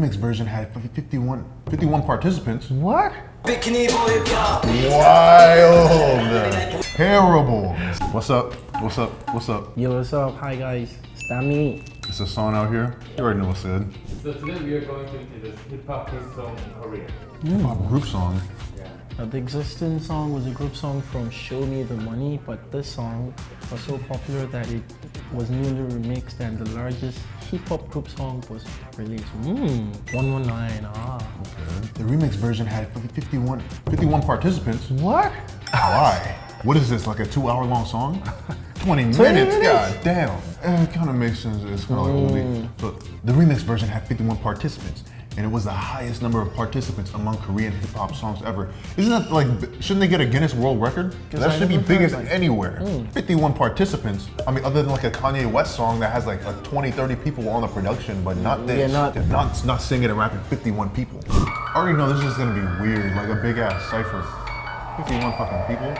remix version had 51 participants. What? Wild. Terrible. What's up? What's up? What's up? Yo, what's up? Hi guys, it's Dami. It's a song out here. You already know what's good. So today we are going to do this hip-hop group song in Korea. Hip-hop group song. The existing song was a group song from Show Me the Money, but this song was so popular that it was newly remixed and the largest hip-hop group song was released. 119, Okay. The remix version had 51 participants. What? Why? What is this, like a 2-hour-long song? 20 minutes? God damn. It kind of makes sense. It's kind of like movie. So the remix version had 51 participants, and it was the highest number of participants among Korean hip-hop songs ever. Isn't that like, shouldn't they get a Guinness World Record? That should be biggest anywhere. 51 participants. I mean, other than like a Kanye West song that has like 20, 30 people on the production, but not this. Yeah, not singing and rapping 51 people. I already know this is gonna be weird, like a big ass cipher. 51 fucking people.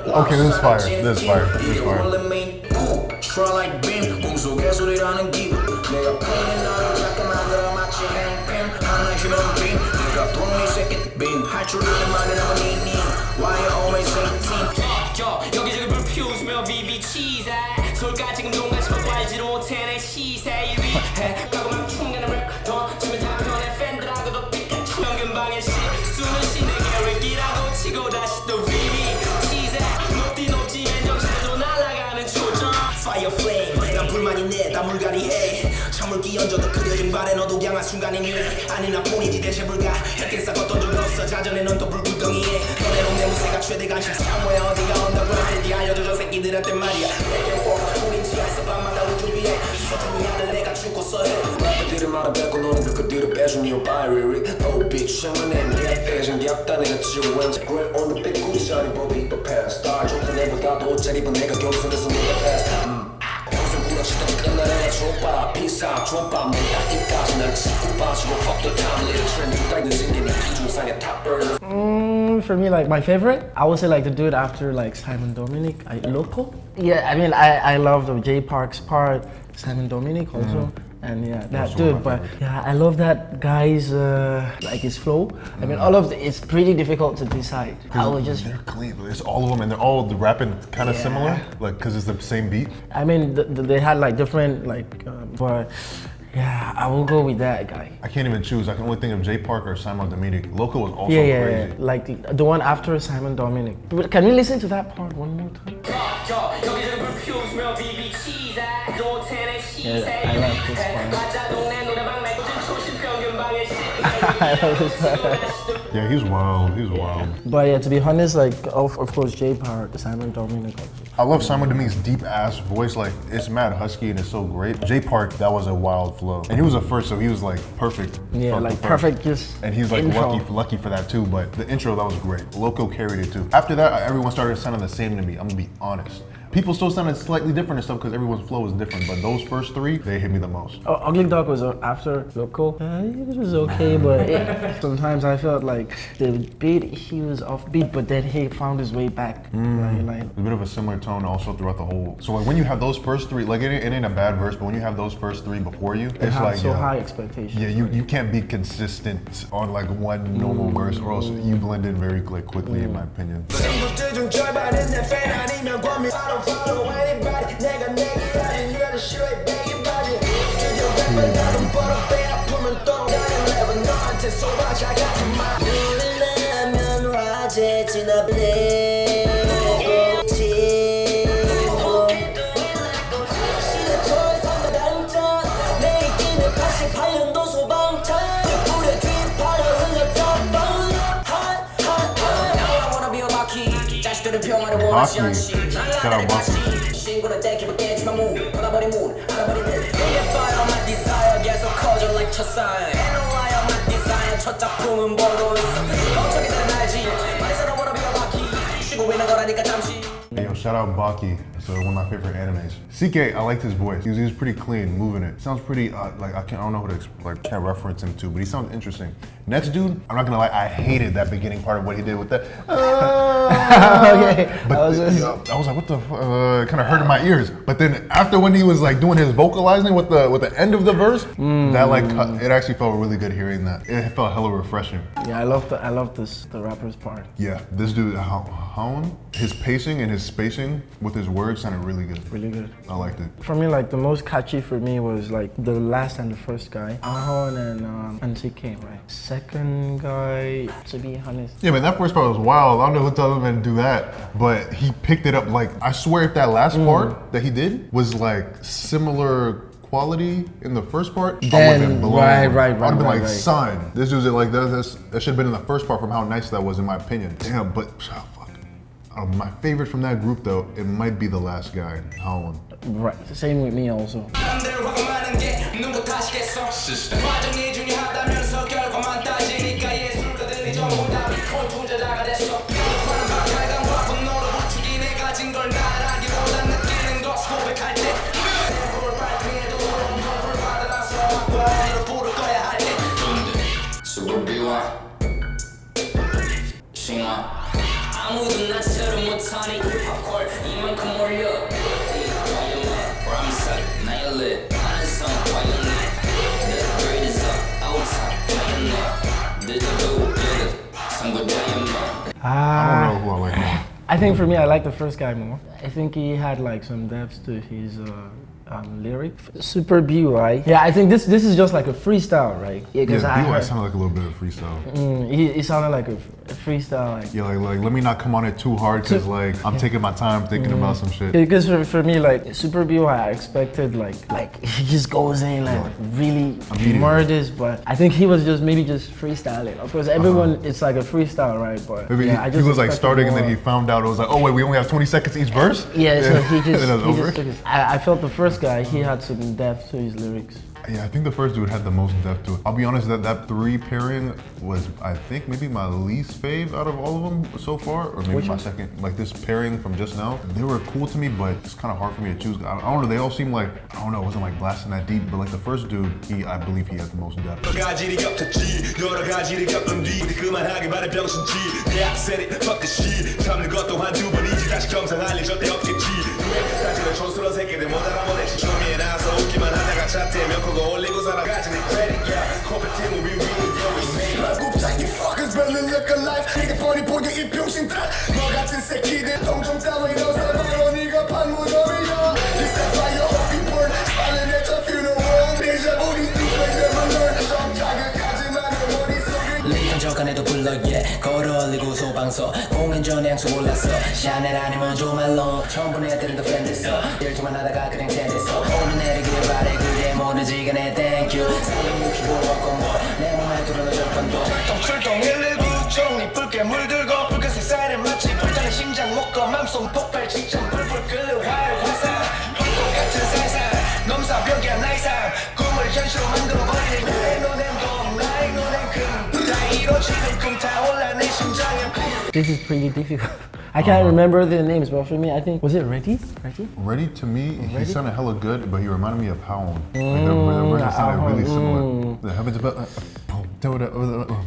Okay, this is fire. This is fire. This is fire. 여기저기 불 피우며 비비 치사 솔까 지금 동같이 먹고 알지 못해 내 시세 1위 해 가고 막 충간을 던지면 잡혀내 팬들하고도 피카츄 연금방의 시 숨을 쉬내게 랩기라고 치고 다시 또 비비 치사 높디 높지 맨정신에도 날아가는 초점 Fire flame 난 불만이 내다 물갈이해 찬물기 얹어도 그려진 발에 너도 향한 순간이니 아니나 폰이지 대체 불가 햇빛 걷던 적 없어 자전에 넌 또 불구덩이에 너네로 내 무쇠가 최대 관심 사모에 어디가 언더그라운드인지 알려줘 저 새끼들한테 말이야 내게 포커 우린 지하에서 밤마다 우주 위에 소중히 하는 내가 죽고서 해 래퍼들은 말아뱉고 너는 그들을 빼준 your diary Oh bitch 향한에 내 빼진 게 없다 내가 지워 왠지 Grill on the big goose shawty bobby the past star 좋다 내보다도 옷 잘 입은 내가 겸손해서 내가 best 평생 구라치던 끝나는 족밥 피사 족밥 내가 입까지 날 찍고 빠지고 fuck the time little trend 따윈 생기니 기준상의 top burner. For me, like my favorite, I would say like the dude after like Simon Dominic, Loco. Yeah, I mean I love the J Park's part, Simon Dominic also. And yeah, that dude, but yeah, I love that guy's like his flow. I mean, all of it's pretty difficult to decide. I would just they're clean. It's all of them, and they're all rapping kind of similar, like because it's the same beat. I mean, they had like different like, but yeah, I will go with that guy. I can't even choose. I can only think of J Park or Simon Dominic. Loco was also yeah, crazy. Like the one after Simon Dominic. But can we listen to that part one more time? Yeah, I like this part. I love this part. Yeah, he's wild. He's wild. But yeah, to be honest, like of course J Park, Simon Dominic also. I love Simon Dominic's deep ass voice. Like it's mad husky and it's so great. J Park, that was a wild flow, and he was a first, so he was like perfect. Yeah, like perfect. Just and he's like lucky for that too. But the intro, that was great. Loco carried it too. After that, everyone started sounding the same to me. I'm gonna be honest. People still sounded slightly different and stuff because everyone's flow is different, but those first three, they hit me the most. Öglyedok was after Loco. It was okay, but sometimes I felt like the beat, he was offbeat, but then he found his way back. Like, a bit of a similar tone also throughout the whole. So like when you have those first three, like it ain't a bad verse, but when you have those first three before you, it's like so high expectations. Yeah, you can't be consistent on like one normal verse, or else you blend in very quickly, in my opinion. Hockey. Shout out Bucky. Hey, yo, shout out Baki. It's one of my favorite animes. CK, I liked his voice. He was pretty clean, moving it. Sounds pretty like I don't know who to can't reference him to, but he sounds interesting. Next dude, I'm not gonna lie, I hated that beginning part of what he did with that. Okay. But I was like, what the? It kind of hurt in my ears. But then after when he was like doing his vocalizing with the end of the verse, that like it actually felt really good hearing that. It felt hella refreshing. Yeah, I love the rapper's part. Yeah, this dude, Haon, his pacing and his spacing with his words sounded really good. Really good. I liked it. For me, like the most catchy for me was like the last and the first guy, Ahon and CK, right? Second guy, to be honest. Yeah, man, that first part was wild. I don't know who told him to do that, but he picked it up. Like, I swear if that last part that he did was like similar quality in the first part, I would have been blown. Right. I would have been like, right. son, this dude's like, that should have been in the first part from how nice that was in my opinion. Damn, but, fuck. My favorite from that group though, it might be the last guy, Haon. Right, same with me also. 아무도 나처럼 못하니 팝콜 이만큼 올려 람삭 나열래 안성 화연네 The greatest outside 화연네 늦어도 여덟 선거자연만 I don't know who I like more. I think for me, I like the first guy more. I think he had like some depth to his lyric. Super BY. Yeah, I think this is just like a freestyle, right? Yeah, BY sounded like a little bit of freestyle. He sounded like a freestyle. Like, Yeah, like let me not come on it too hard because like I'm taking my time thinking about some shit. because for me, like Super BY, I expected like he just goes in like really murders, but I think he was just freestyling. Of course, everyone it's like a freestyle, right? But Maybe yeah, I he just was like expected starting more. and then he found out it was like, oh wait, we only have 20 seconds each verse? Yeah, so he And then it was over? just took his. I felt the first guy, he had some depth to his lyrics. Yeah, I think the first dude had the most depth to it. I'll be honest, that three pairing was, I think, maybe my least fave out of all of them so far, or maybe Which my one? second. Like this pairing from just now, they were cool to me, but it's kind of hard for me to choose. I don't know, they all seem like, I don't know, it wasn't like blasting that deep, but like the first dude, I believe he had the most depth. 가지를 겹쳤지 여러 가지를 겪은 뒤 그만하게 말해 병신지 Yeah, said it, fuck the shit 참는 것도 한두 번이지 다시 정상할 일 절대 없겠지 다시는 촌스러운 새끼들 못 알아보내지 처음에 나서 웃기만 하다가 차트에 코고 올리고 살아가지 내 credit yeah corporate team we really 곱창이 fuckers barely look alive 이게 뻔히 보여 이 병신들 너 같은 새끼들 동종 따위 너서 바로 네가 판 무덤이야 This is why your whole people smiling at your funeral Deja vu these things they never learn 정자극하지만 내 머릿속에 리턴 적간에도 불러 yeah 걸어 올리고 소방서 공연 전에 향수 올랐어 샤넬 아니면 조말론 처음 본 애들은 더 팬됐어 일주만 하다가 그냥 젠됐어 오늘 내리기를 바래 그래 모르지 간에 땡큐 365 왔건 뭐내 몸에 들어넣어 절반도 출동 119 종이 붉게 물들고 붉은색 사이렌 마치 불타는 심장 먹고 맘속 폭발 직전 불불 끓는 화를 화산 불꽃 같은 상상 넘사벽이야 나의 삶 꿈을 현실로 만들어버리는 내 노nem도 나의 노nem금 다 이루어지는 꿈다 올라 내 심장에 This is pretty difficult. I can't remember the names, but for me, I think was it Ready? Ready to me, he sounded hella good, but he reminded me of Haon. Like their version sounded really similar. The heavens above.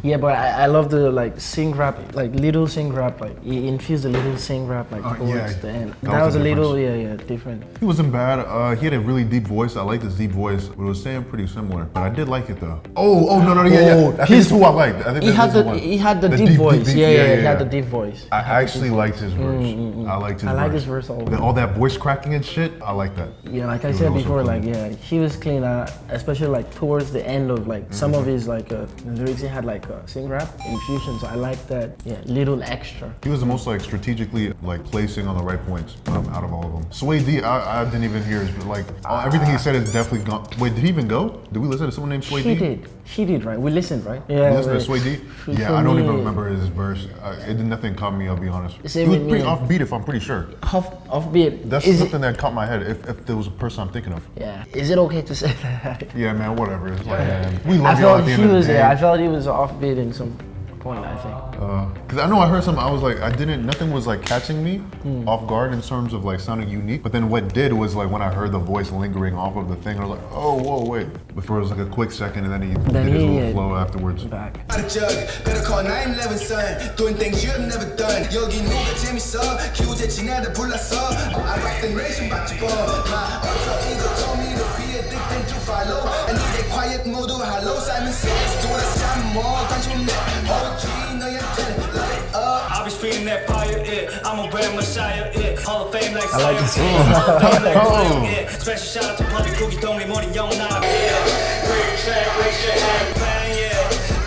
Yeah, but I love the like sing rap, like little sing rap, like he infused a little sing rap like towards yeah. the end. That That was was a the little, difference. different. He wasn't bad. He had a really deep voice. I liked his deep voice, but it was saying pretty similar. But I did like it though. No, yeah. I think it's who I liked. I think He had this is the one. he had the The deep voice. deep, Yeah, he had the deep voice. I actually liked his verse. I liked his I verse. like his verse also. All that voice cracking and shit, I like that. Yeah, like I He was said also before, clean. like yeah, he was clean. Especially like towards the end of like some of his like lyrics, he had like sing rap infusion. So I like that. Yeah, little extra. He was the most like strategically like placing on the right points out of all of them. Sway D, I didn't even hear his, but like everything he said is definitely gone. Wait, did he even go? Did we listen to someone named Sway D? He did, right? We listened, right? Yeah. You listen to but Sway D? for Yeah, I don't me, even remember his verse. It did nothing caught me, I'll be honest. Same He was with pretty me. offbeat, if I'm pretty sure. Offbeat. That's Is something that caught my head, if there was a person I'm thinking of. Yeah. Is it okay to say that? Yeah, man, whatever. It's like, man, we I love y'all at felt the he end of the was. day. Yeah, I felt he was offbeat in some point, I think. Because I know I heard something, I was like, nothing was like catching me off guard in terms of like sounding unique. But then what did was like when I heard the voice lingering off of the thing, I was like, oh, whoa, wait. Before it was like a quick second and then he did his little flow afterwards. Back. Better call 911 son. Doing things you have never done. 여기 누가 재밌어? 기우제 지내다 불렀어. I rock the nation 맞지 뭐. My alter ego told me to be addicted to follow. And 이제 quiet 모두 hello. Simon says do it some more. 관심 없네. OG 너한테는 light up. I'll be spitting that fire, yeah. I'm a brand messiah, yeah. Hall of Fame like I like this. Special shout out to public cookie 동네 머리 영원하라. Great track, great shit, happy plan, yeah.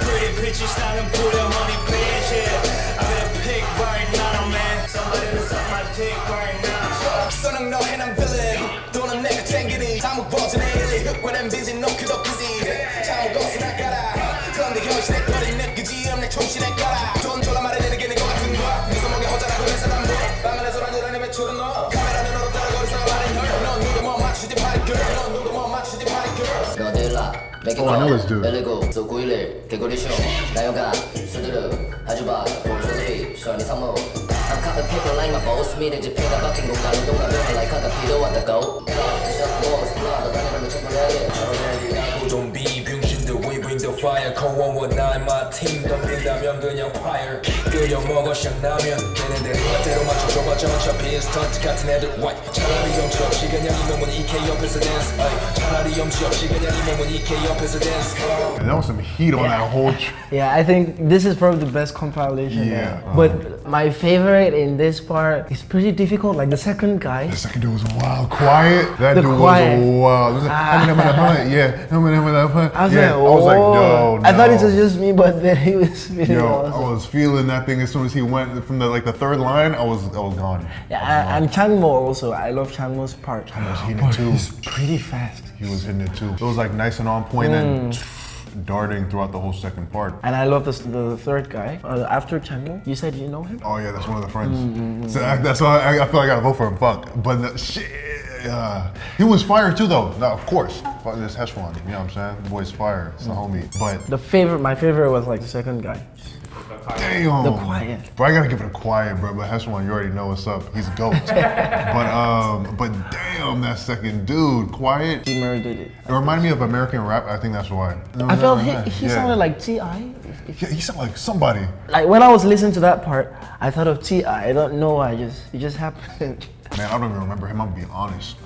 Pretty pictures 나는 부려 honey pants, yeah. I'm in a pig right now, man. Somebody to suck my dick right now. 선은 너 해남 villain. 돈은 내가 챙기니. 사무 버전의 일이 흑과는 busy, no 그도 busy. 사무 거스 나가라. 그런데 현실에 버린 내 그지 없네 총신에 가라. 돈 졸라 말해내는 게 내 것 같은 거야. 네 손목에 허전하고 내 사람도. 방 안에서 라디오라니 외출은 너. 카메라는 너로 따라거리서 말인 널. 넌 누구 뭐 맞추지 party girl. 넌 누구 뭐 맞추지 party girl. 너들라. Oh, I know this dude. 119 911 개구리쇼 나요가 수두루 아주바 볼소들이 시원이 상무 I'm cutting paper like my boss 미래 집회가 바뀐 공간은 동감을 like 하가 필요 왔다고 셔츠워스 플라더 다니는 초콜릿 저러내리라고 좀비 병신들 we bring the fire 코원원 난 my team 덤빈다면 그냥 fire 끓여 먹어 샹라면 걔네들이 멋대로 맞춰줘봤자 어차피 스턴트 같은 애들 white 차라리 염치 없이 그냥 이 몸은 EK 옆에서 dance 차라리 염치 없이 그냥 이 몸은 EK 옆에서 dance And there was some heat on that whole Yeah, I think this is probably the best compilation. Yeah. But my favorite in this part is pretty difficult. Like the second guy. The second dude was wild, quiet. That The dude quiet. was wild. It was like, yeah. I was like, no. I thought it was just me, but then he was feeling Yo, awesome. I was feeling that thing as soon as he went from the third line. I was gone. Yeah, and Changmo also. I love Changmo's part. He was hitting it too. He's pretty fast. He was hitting it too. It was like nice and on point and darting throughout the whole second part. And I love the third guy. After Changmo, you said you know him? Oh yeah, that's one of the friends. So that's why I feel like I gotta vote for him. Fuck, but shit. He was fire too though. No, of course. Fuck this Heshwan, you know what I'm saying? The boy's fire. It's the homie. But My favorite was like the second guy. damn. The quiet. Bro, I gotta give it a quiet, bro. But Heshwan, you already know what's up. He's a goat. but damn, that second dude, quiet. He murdered it. It reminded me of American rap. I think that's why. I felt he sounded like T.I. Yeah, he sounded like somebody. Like when I was listening to that part, I thought of T.I. I don't know why. It just happened. Man, I don't even remember him. I'm being honest.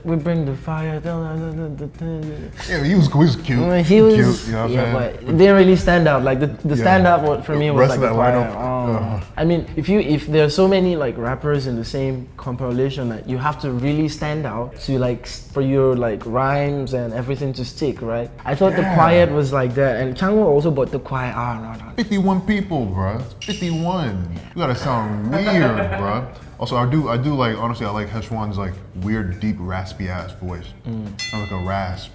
We bring the fire. Yeah, he was cute. He was cute, you know what I'm yeah, saying? but it didn't really stand out. Like the standout for me was Rest like of the that choir. lineup. I mean, if there's so many like rappers in the same compilation, that you have to really stand out to like for your like rhymes and everything to stick, right? I thought the quiet was like that, and Changmo also, but the quiet. No. 51 people, bro. 51. You gotta sound weird, bro. Also, I do like, honestly, I like Heshwan's like weird, deep, raspy ass voice. Kind of like a rasp.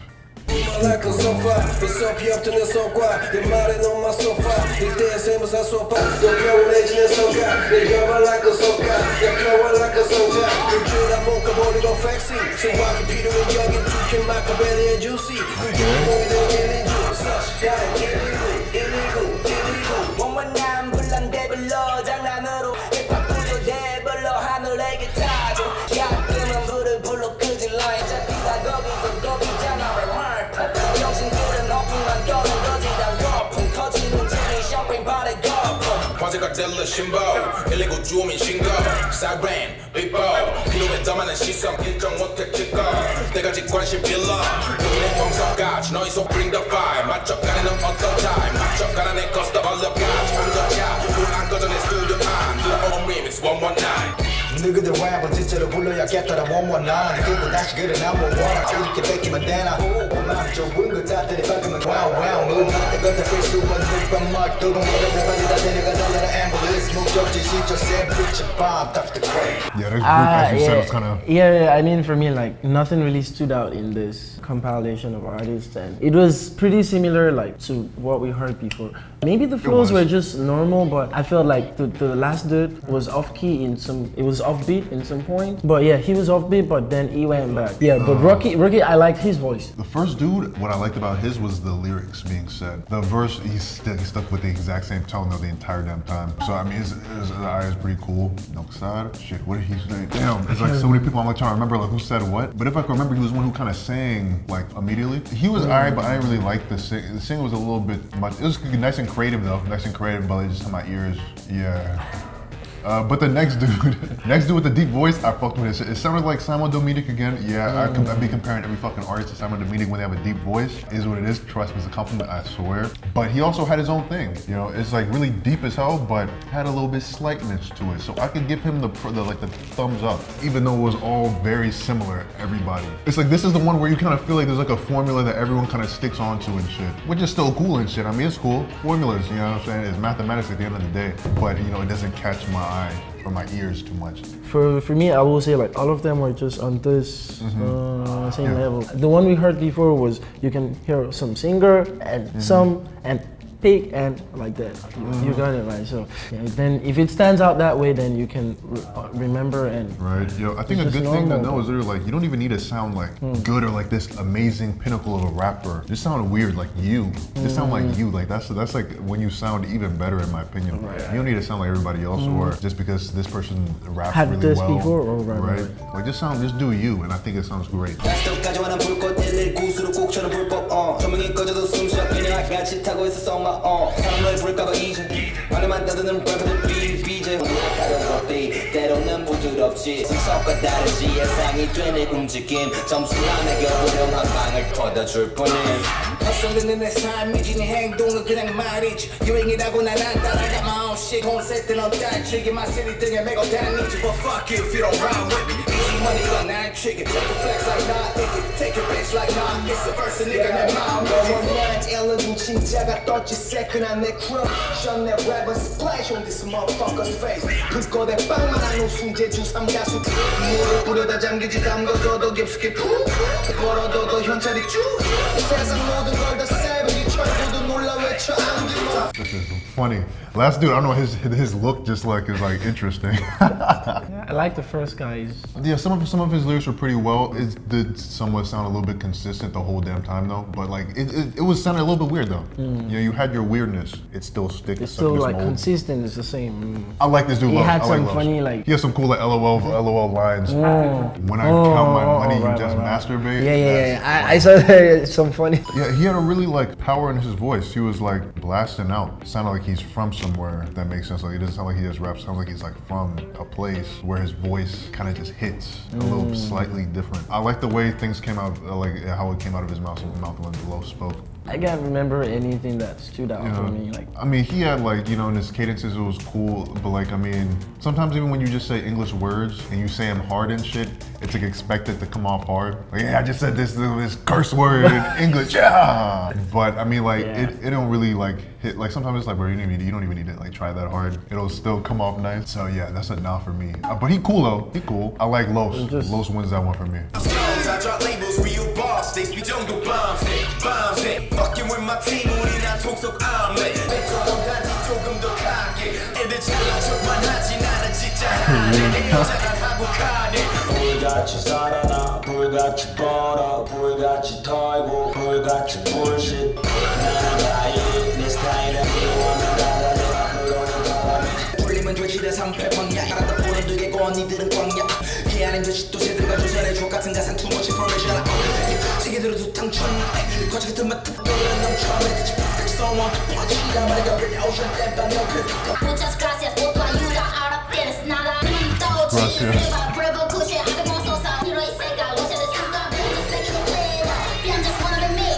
like a sofa, 있어 피없던 속과 내 말에 넌 my sofa 이때의 세무사 소파 역겨울해지는 성과 내 혀가 like a 소가 역겨워 like a 성자 일주일에 볶아버리고 flexy 소화기 필요해 여긴 치킨 마카베리의 juicy 주인공이 되는 주스 일리고 원만한 불난데 불러 장난으로 힙합 구조 대불러 하늘에게 타죠 가끔은 불을 불러 끄질 라인 잡히다 거기서 거기잖아 정신들은 어풍만 떠는 거지 난 거품 터지는 팀이 샴페인바래 거품 화제가 델러 신보 119 주민 신고 사이렌 빅보 필요해 많은 시선 일정 못해 찍고 때까지 관심 빌러 너의 영상까지 너희 손 bring the fire 맞춰가는 어떤 time 맞춰가라 내 커스터 얼려까지 온거차 불안 꺼져 내 스튜디오 안 들어온 remix 119 너희들 랩은 진짜로 불러야겠다라 119 그리고 다시 그래 난 원원하 이렇게 뺏기면 되나 막 좋은 것들이 밝으면 와우 누구한테 걷다 필수 없는 밤막 뜨거운 거를 다 데려가 달라라 앰뷸런스 목적지 시절 새 빛의 밤 That's the great Yeah, this group, as you said, was kind of... Yeah, I mean, for me, like, nothing really stood out in this compilation of artists, and it was pretty similar, like, to what we heard before. Maybe the flows were just normal, but I felt like the last dude was off-key in some... It was off offbeat in some points. But yeah, he was offbeat, but then he went back. Yeah, but Rookie, I liked his voice. The first dude, what I liked about his was the lyrics being said. The verse, he stuck with the exact same tone though the entire damn time. So I mean, his eye is pretty cool. No sad. Shit, what did he say? Damn, it's like so many people. I'm like trying to remember like who said what. But if I can remember, he was one who kind of sang like immediately. He was alright, but I didn't really like the sing. The singing was a little bit much. It was nice and creative though, nice and creative, but it just in my ears. Yeah. But the next dude with the deep voice, I fucked with it. It sounded like Simon Dominic again. Yeah, I'd be comparing every fucking artist to Simon Dominic when they have a deep voice. It is what it is. Trust me, it's a compliment, I swear. But he also had his own thing. You know, it's like really deep as hell, but had a little bit slightness to it. So I could give him the thumbs up, even though it was all very similar, everybody. It's like this is the one where you kind of feel like there's like a formula that everyone kind of sticks onto and shit, which is still cool and shit. I mean, it's cool. Formulas, you know what I'm saying? It's mathematics at the end of the day, but you know, it doesn't catch my eye or my ears too much. For me, I will say like all of them were just on this same level. The one we heard before was you can hear some singer and some and pick and like that. You got it right. So yeah, then if it stands out that way, then you can remember and right. Yo, I think a good thing to know is like you don't even need to sound like good or like this amazing pinnacle of a rapper. Just sound weird like you. Just sound like you. Like that's like when you sound even better in my opinion. Right. You don't need to sound like everybody else or just because this person raps had really this well. Before or right. Like just do you, and I think it sounds great. 사람을 부를까봐 이제 말에만 떠드는 랩을 BJ 다른 것들이 때로는 부드럽지 성격과 다르지 예상이 되는 움직임 점수를 매겨보려 한 방을 터져줄 뿐임 헛소리는 내 삶이지 네 행동은 그냥 말이지 유행이라고 난 안 따라가 마음씨 돈 쓸 땐 엉달치기 마시리 등에 메고 다니지 But fuck you if you don't ride with me easy money가 날 trigger Take a flex like nah take a bitch like nah It's the first nigga 내 마음 너무 일러준 진짜가 떴지 새끈한 내 crush 내 rapper splash on this motherfucker's face 불꽃에 빵만한 우승제 주3 가수 물을 뿌려다 잠기지 담궈둬도 깊숙이 푹 벌어둬도 현찰이 쭉 세상 모든 걸 다 세버리 철구도 놀라 외쳐 안기마 This is funny. Last dude, I don't know, his look just like is like interesting. I like the first guys. Yeah, some of his lyrics were pretty well. It did somewhat sound a little bit consistent the whole damn time though. But like it was sounding a little bit weird though. You know, you had your weirdness. It still sticks. It's still like consistent. It's the same. I like this dude. He had some like funny like. He has some cool like LOL lines. When I count my money, you just masturbate. Yeah. I saw that some funny. Yeah, he had a really like power in his voice. He was like blasting out. Sounded like he's from somewhere. If that makes sense. Like it doesn't sound like he just raps. Sounds like he's like from a place where his voice kind of just hits a little slightly different. I like the way things came out, like how it came out of his mouth when Lo spoke. I can't remember anything that stood out for me. Like, I mean, he had like, you know, in his cadences it was cool, but like, I mean, sometimes even when you just say English words and you say them hard and shit, it's like expected to come off hard. Like, yeah, I just said this curse word in English, yeah. But I mean, like, it don't really like hit. Like sometimes it's like, bro, you don't even need to like try that hard. It'll still come off nice. So yeah, that's a nah for me. But he cool though. He cool. I like Los. Los wins that one for me. Fucking with my team, 우리 난 톡속 암레 조금 단지 조금 더 강하게 애들 잘난 척만 하지 나는 진짜 하네 여자가 한국하네 불같이 살아나 불같이 벌어 불같이 털고 불같이 bullshit 나는 가이 내 스타일은 필요하면 따라 내가 그러는 바람에 불리면 돼지대 3패 광야 알았다 보는 되겠고 언니들은 광야 걔 아닌 듯이 또 새들과 조선의 주옥 같은 가상 too much information 세계대로 두탕천 거지 같은 맛 특별한 넘쳐내 그치 someone to punch 나 말이가 bring ocean 땜빵 그 Muchas gracias por tu ayuda ahora tienes nada todo bravo push it I can also sound you know you say God what's it the truth I'm just making it clear I'm just one of the me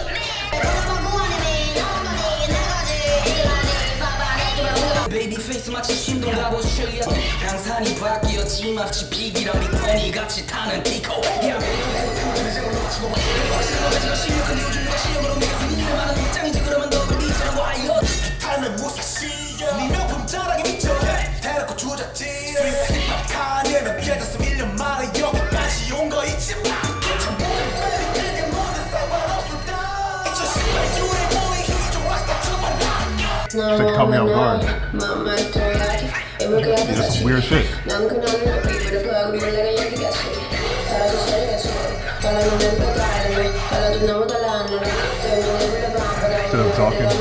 Baby face 마치 신동갑 오스트레일리아 강산이 바뀌었지 마치 비기랑 리퍼니 같이 타는 디코 실력은 요즘과 실력으로 매겨서 니네 많은 입장이지 그러면 너 그리처럼 와이어 타는 무사시야 네 명품 자랑에 미쳐 대놓고 주작지 힙합 카니에는 깨졌음 1년 만에 여기까지 온 거 잊지 마 그게 모든 상관없었다 2018 유래 모이 희좀 왔다 주말 She caught me off guard. That's some weird shit. 나는 그녀를 비비를 그 얼굴을 내가 얘기했지. 달라도 소리겠지. 달라는 내 달라도 너무 달라 안 돼. Instead of talking.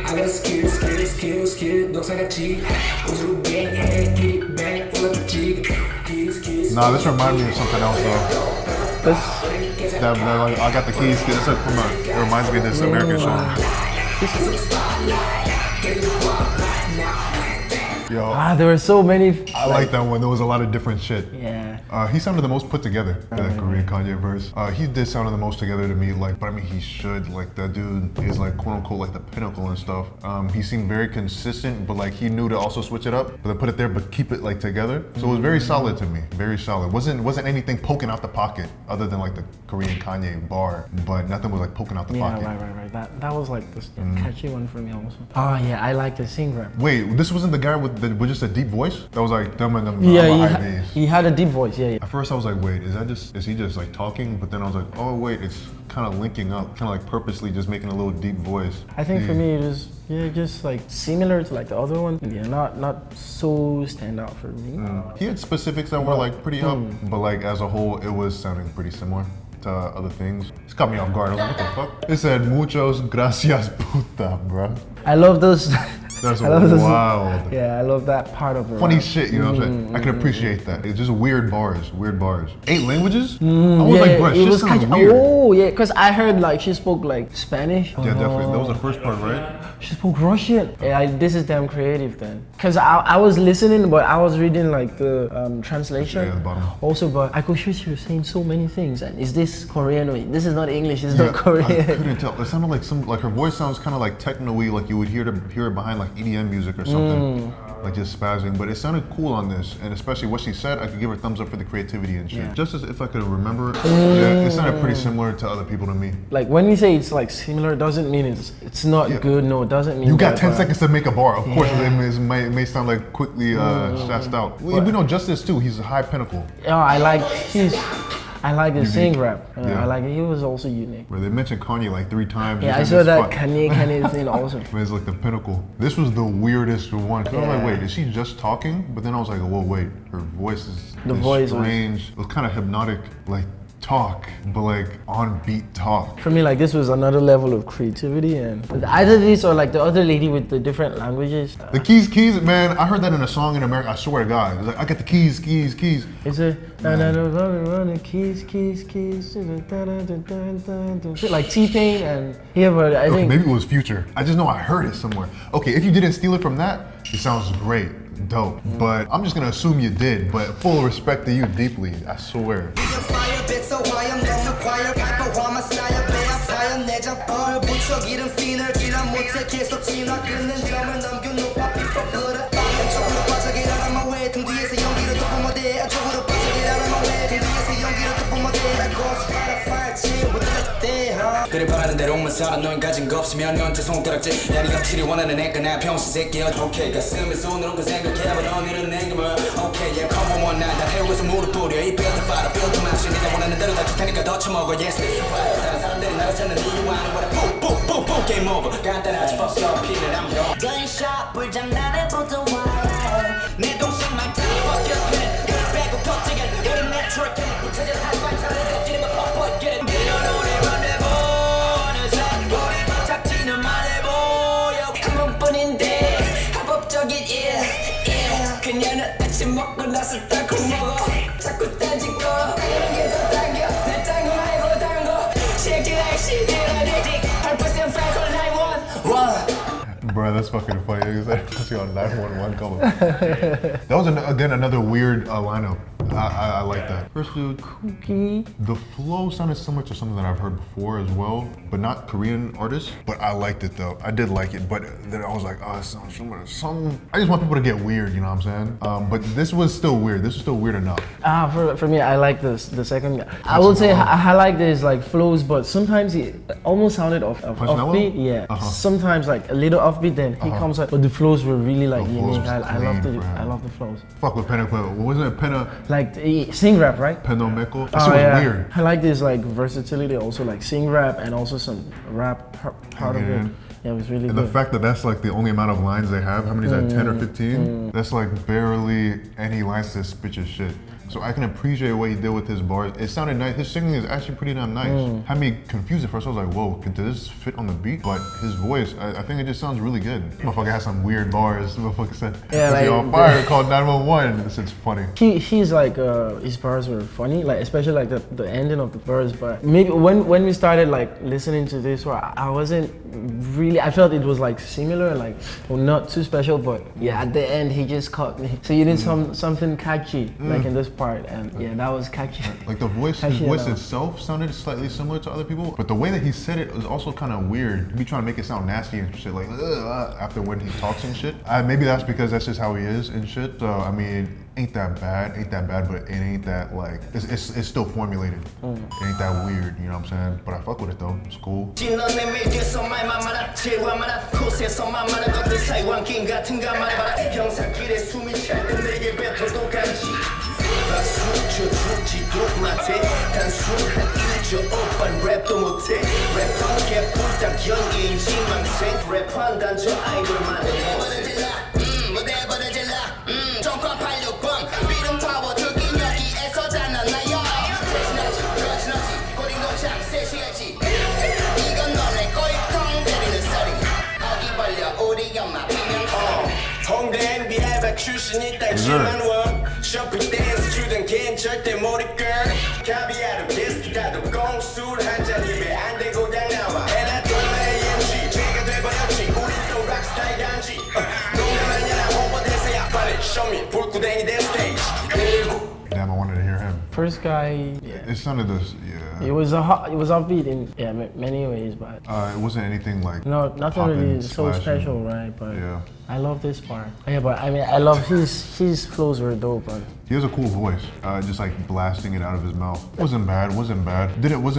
I got a skill 녹색같이 우주로 해 길이 백 올라갔지 Nah, this reminds me of something else though. That like, I got the keys. It's like from it reminds me of this American song. Yo, There were so many. I like that one. There was a lot of different shit. Yeah. He sounded the most put together. That Korean Kanye verse. He did sound the most together to me. Like, but I mean, he should. Like, that dude is like quote unquote like the pinnacle and stuff. He seemed very consistent, but like he knew to also switch it up, but then put it there, but keep it like together. So it was very solid to me. Very solid. Wasn't anything poking out the pocket other than like the Korean Kanye bar, but nothing was like poking out the pocket. Right. That was like the catchy one for me also. Oh yeah, I like the sing rap. Wait, this wasn't the guy with just a deep voice? That was like them and them. Yeah, he had a deep voice. Yeah. At first I was like, wait, is he just like talking? But then I was like, oh wait, it's kind of linking up, kind of like purposely just making a little deep voice. I think for me it was just like similar to like the other one. Yeah, not so stand out for me. He had specifics that were like pretty up, but like as a whole, it was sounding pretty similar to other things. It's caught me off guard. I was like, what the fuck? It said muchos gracias puta, bro. I love those. That's I love wild. Yeah, I love that part of it. Funny shit, you know what I'm saying? I can appreciate that. It's just weird bars. 8 languages? I was like, bro, shit sounds weird. Oh yeah, because I heard like she spoke like Spanish. Yeah, definitely. That was the first part, right? She spoke Russian. Yeah, this is damn creative then. Because I was listening, but I was reading like the translation. Yeah, the bottom. Also, but I could hear she was saying so many things. And is this Korean? Or this is not English. It's not Korean. I couldn't tell. It sounded like her voice sounds kind of like techno-y, like you would hear it behind like EDM music or something. Like just spazzing, but it sounded cool on this, and especially what she said, I could give her thumbs up for the creativity and shit. Yeah. Just as if I could remember, yeah, it sounded pretty similar to other people to me. Like when we say it's like similar, doesn't mean it's not good. No, it doesn't mean you got that, 10 but seconds to make a bar. Of course, it may sound like quickly stressed out. We know Justice too. He's a high pinnacle. Yeah, I like the sing rap. Yeah. I like it. He was also unique. Where they mentioned Kanye like 3 times. Yeah, I saw that Kanye thing also. It's like the pinnacle. This was the weirdest one. I was like, wait, is she just talking? But then I was like, whoa, wait, her voice is strange. It was kind of hypnotic, like talk, but like on beat talk. For me, like this was another level of creativity, and either this or like the other lady with the different languages. The keys, man. I heard that in a song in America. I swear to God, it was like I got the keys. It's a keys, like T-Pain and but I think maybe it was Future. I just know I heard it somewhere. Okay, if you didn't steal it from that, it sounds great. Dope, but I'm just gonna assume you did. But full respect to you deeply, I swear. 그래 바라는 대로만 살아 넌 가진 거 없으면 넌 제 손가락질 야 네가 치료 원하는 애가 나 병신 새끼야 오케이 가슴에 손으로 그 생각해봐 너는 내 힘을 오케이 yeah come on one night 날 태우고서 무릎 뿌려 이 build the fire build the match 네가 원하는 대로 다 줄 테니까 더 처먹어 yes it's fire 다른 사람들이 나를 찾는 이유 아는 거라 boom boom boom boom game over 간단하지 fuck your 피는 I'm your gunshot 불장난에 보던 wire 내 동생만 다 fuck your pen 이걸 빼고 걷지게 우린 network 붙여진 한발 차를 던지는 거 fuck get it 그녀는 아침 먹고 나서 딱 먹어 자꾸 따지고 이런 게 더 당겨 내 딴거 말고 단거 실기할 시대라니 8% frank on 911 Bro, that's fucking funny. He said pussy on 911 call. That was again another weird lineup. I like that. First dude, Cookie. the flow sounded similar to something that I've heard before as well, but not Korean artists. But I liked it though. I did like it, but then I was like, oh, it sounds similar to something. I just want people to get weird, you know what I'm saying? But this was still weird. This was still weird enough. For me, I like the second guy. I would say I like this like flows, but sometimes he almost sounded offbeat. Yeah. Sometimes like a little offbeat, then he comes up, but the flows were really like unique. I love the flows. Fuck with Peneco. Wasn't it Pena? Like sing rap, right? Penomeko. That shit was weird. I like this like versatility, also like sing rap and also some rap part of it. Yeah, it was really And good. the fact that that's like the only amount of lines they have, how many is that, 10 or 15? That's like barely any lines to spit your shit. So I can appreciate what he did with his bars. It sounded nice. His singing is actually pretty damn nice. Had me confused at first. I was like, whoa, did this fit on the beat? But his voice, I think it just sounds really good. Motherfucker has some weird bars. Motherfucker said, Yeah, like, on fire, called 911. This is funny. He's like, his bars were funny, like especially like the ending of the verse. But maybe when we started like listening to this, I wasn't really, I felt it was like similar, like well, not too special, but yeah, at the end he just caught me. So you need something catchy, like in this part, and yeah, that was catchy. Like the voice, his voice itself sounded slightly similar to other people, but the way that he said it was also kind of weird. He'd be trying to make it sound nasty and shit, like after when he talks and shit. Maybe that's because that's just how he is and shit. So I mean, ain't that bad, but it ain't that like, it's still formulated. It ain't that weird, you know what I'm saying? But I fuck with it though, it's cool. 출신이 딸지만 원 쇼핑 댄스 주던 걘 절대 모를걸 가비아도 비슷하도 공술 한잔 입에 안 대고 다 나와 애나도 AMG 죄가 돼버렸지 우리 또 락스타일 단지 농담하냐 나 홍보대사야 빨리 show me 불구덩이 된 스테이지 Damn, I wanted to hear him. First guy, yeah. It sounded this, yeah. It was offbeat in many ways, but It wasn't anything like nothing popping, really so splashing. special, right? But Yeah. I love this part. Yeah, but I mean, I love his flows were dope. But He has a cool voice, just like blasting it out of his mouth. Wasn't bad. Wasn't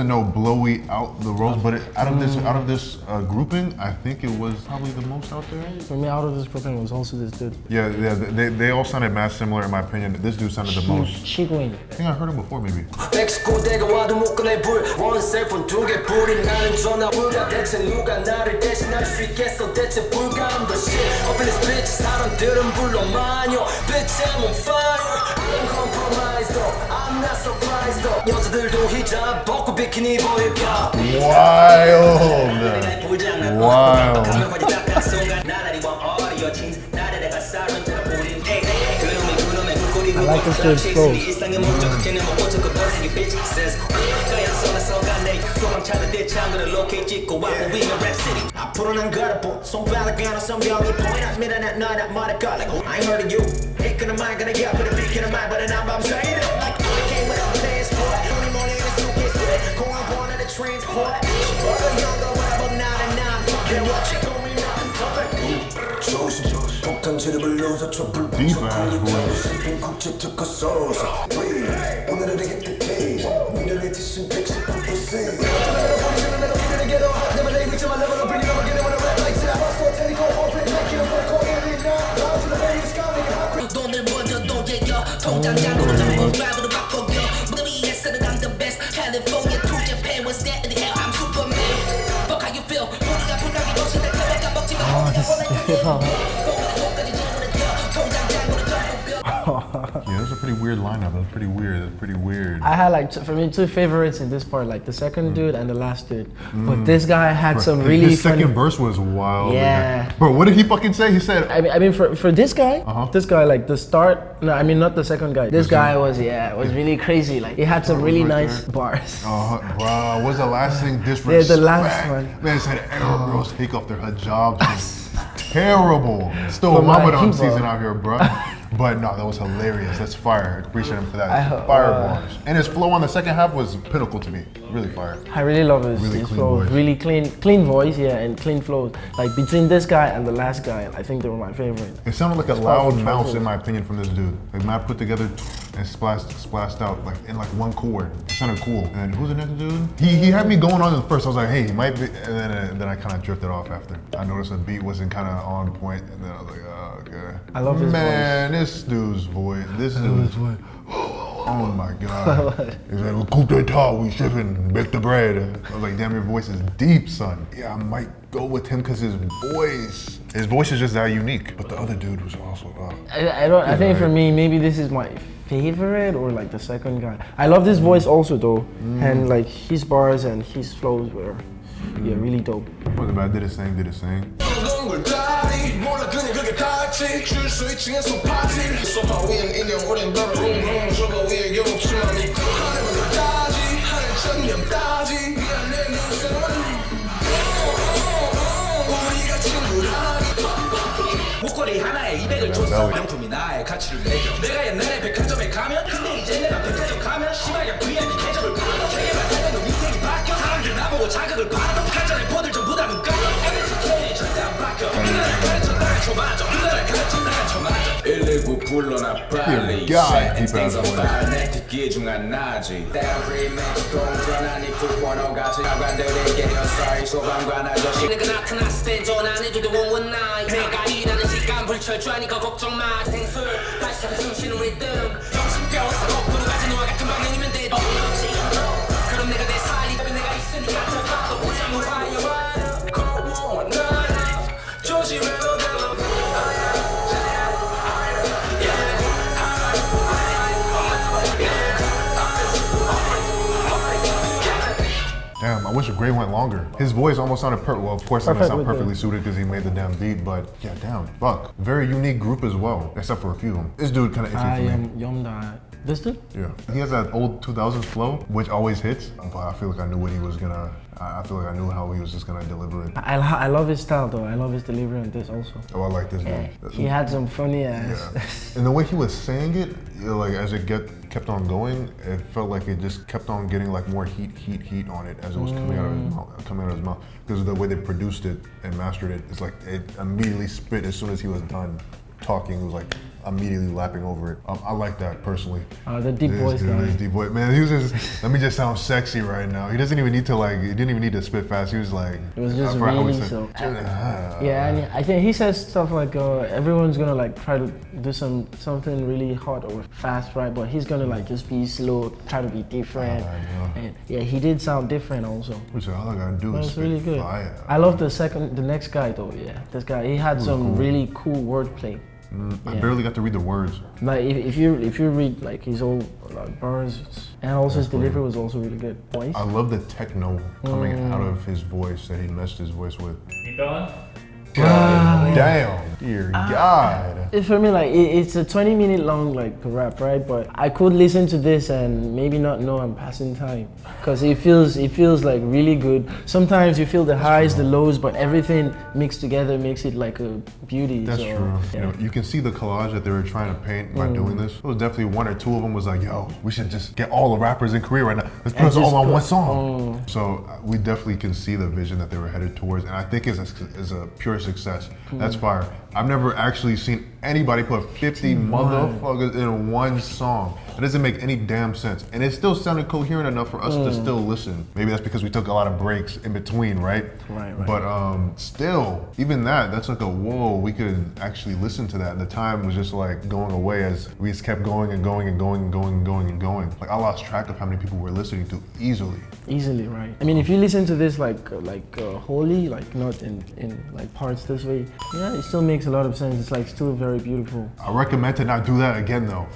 no blowy out the rose, but out of this grouping, I think it was probably the most out there. for me, out of this grouping was also this dude. Yeah, they all sounded mad similar in my opinion. This dude sounded the most. Jvcki Wai. I think I heard him before maybe. 멕시코대가 와도 못 꺼내 불 원셀폰 두개 뿌린 나는 전화 불가 대체 누가 나를 대신할 수 있겠어 대체 불가능한 shit Up in this bitch 사람들은 불러 마녀 Bitch I'm on fire I don't compromise though I'm not surprised though 여자들도 히잡 벗고 비키니 보일 까 Wild. I like this dude's flows. 앞으로 난 걸어보 손바닥 하나 성경이 point at me that night at my car like I ain't heard of you 이끄는 말 gonna get up in the beat in the mind but I'm saying it like I came with a passport only morning in a suitcase with 공항 born at a transport brother younger whatever 99 get what you going on 조심 폭탄 지름을 넣어서 촛불 Deep ass voice. 국제 특허 소스 오늘은 되게 뜻해 미련의 티신 119% 돈을 먼저 동제겨 통장 잔고로 전부 드라이브로 바꿔겨 무대 위에서는 I'm the best California to Japan what's that in the hell I'm Superman Fuck how you feel 우리가 분명히 도시를 태워가 먹지마 Yeah, that's a pretty weird lineup. That's pretty weird. I had like for me two favorites in this part, like the second dude and the last dude. But this guy had some really His funny. second verse was wild. Yeah. Bro, what did he fucking say? He said, I mean, for this guy, like the start. No, I mean not the second guy. This guy was really crazy. Like he had some really nice bars. bro, what's the last thing? Disrespect. Yeah, the last one. Man, it said Arab girls take off their hijabs. Terrible. Still For my Ramadan people. season out here, bro. But no, that was hilarious. That's fire. Appreciate him for that. I- Fire bars. And his flow on the second half was pinnacle to me. Really fire. I really love his Really clean flows. voice. Really clean voice, yeah, and clean flows. Like between this guy and the last guy, I think they were my favorite. It sounded like a loud powerful mouse, choices. in my opinion, from this dude. Like Matt put together and splashed out like in like one chord. It sounded cool. And who's the next dude? He had me going on at first. I was like, hey, he might be. And then I kind of drifted off after. I noticed the beat wasn't kind of on point, and then I was like, oh, okay. I love his Man, this dude's voice. This dude's voice. Oh my god. He's like, well, coup d'etat, we shipping, make the bread. I was like, damn, your voice is deep, son. Yeah, I might go with him because his voice is just that unique. But the other dude was also, I think for me, maybe this is my favorite or like the second guy. I love this voice also though. And like his bars and his flows were really dope. Wasn't bad, did his thing. 몰라 그냥 그게 다지 줄수 있지는 소파지 소파 위엔 인형 오랜 별 웅웅 저거 위에 욕심함이 하늘은 따지 하늘 천년 따지 미안해 무슨 우리가 친구라니 목걸이 하나에 200을 줬어 명품이 나의 가치를 매겨 내가 옛날에 백화점에 가면 근데 이제 내가 백화점 가면 심하게 VIP 계정을 받아 세계만 살면 너 인생이 바뀌어 사람들 나보고 자극을 받아 가짜의 포들 전부 다 눈 감아 MSK 절대 안 바뀌어 그날 가르쳐 나가 쳐맞아 그날 가르쳐 나가 쳐맞아 119 불러나 빨리 Things on fire 내 특기 중 하나지 That remix 동전하니 풀포너 같이 나관들에게 sorry 소방관 아저씨 내가 나타났을 땐 전화 안 해줘도 원원 나이 내가 일하는 시간 불철주하니까 걱정 마 생술 다시 찾아 숨쉬는 리듬 정신병 거꾸로 가지 너와 같은 방향이면 돼 그럼 내가 내 살이 내가 있으니까 저봐도 보자 뭐 화려한 조심해 너 Damn, I wish Gray went longer. His voice almost sounded well, of course, it doesn't sound perfectly suited because he made the damn beat, but yeah, damn, fuck. Very unique group as well, except for a few of them. This dude kind of iffy for me. This dude? Yeah. He has that old 2000s flow, which always hits, but I feel like I knew what he was gonna, I feel like I knew how he was just gonna deliver it. I love his style though. I love his delivery on this also. Oh, I like this dude. He had some funny ass. Yeah. And the way he was saying it, like as it kept on going, it felt like it just kept on getting like more heat on it as it was coming out of his mouth. Because of the way they produced it and mastered it, it's like it immediately spit as soon as he was done talking. It was like immediately lapping over it. I like that personally. The deep voice guy. Deep voice, man. He was just, let me just sound sexy right now. He doesn't even need to like. He didn't even need to spit fast. He was like. It was just really so. Yeah, and I think he says stuff like everyone's gonna like try to do something really hot or fast, right? But he's gonna like just be slow, try to be different. And yeah, he did sound different also. Which all I gotta do is spit really good. fire. I love the next guy though. Yeah, this guy. He had some really cool wordplay. I barely got to read the words. Like if you read like his old like bars, and also his delivery was also really good. Voice. I love the techno coming out of his voice that he meshed his voice with. You done? God damn, dear God. For me, like it's a 20-minute long like rap, right? But I could listen to this and maybe not know I'm passing time, because it feels like really good. Sometimes you feel the highs, the lows, but everything mixed together makes it like a beauty. That's so, true. Yeah. You know, you can see the collage that they were trying to paint by doing this. It was definitely one or two of them was like, yo, we should just get all the rappers in Korea right now. Let's put us all on one song. So we definitely can see the vision that they were headed towards, and I think it's a pure success. That's fire. I've never actually seen anybody put 50 motherfuckers in one song. It doesn't make any damn sense. And it still sounded coherent enough for us to still listen. Maybe that's because we took a lot of breaks in between, right? Right. But still, even that's like a whoa, we could actually listen to that. And the time was just like going away as we just kept going and going and going and going and going and going. Like I lost track of how many people we're listening to easily. Easily, right? I mean, if you listen to this like wholly, like not in like parts this way, yeah, it still makes a lot of sense. It's like still very beautiful. I recommend to not do that again though.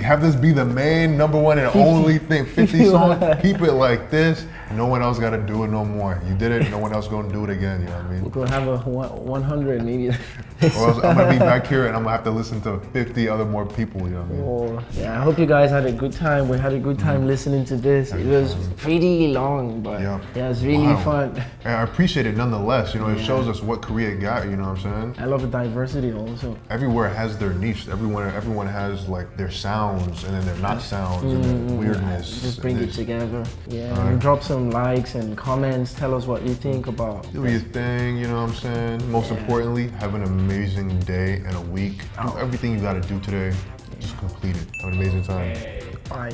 Have this be the main #1 and only thing, 50 songs. Keep it like this. No one else got to do it no more. You did it, no one else going to do it again, you know what I mean? We're going to have a 100 maybe. Or else I'm going to be back here and I'm going to have to listen to 50 other more people, you know what I mean? Yeah, I hope you guys had a good time. We had a good time listening to this. It was pretty long, but yeah, it was really fun. And I appreciate it nonetheless. You know, it shows us what Korea got, you know what I'm saying? I love the diversity also. Everywhere has their niche. Everyone has like their sounds and then their not sounds and their weirdness. Just bring it together. Yeah, and drop some likes and comments. Tell us what you think about. Do your thing, you know what I'm saying? Most importantly, have an amazing day and a week. Do everything you gotta do today. Just complete it. Have an amazing time. Bye.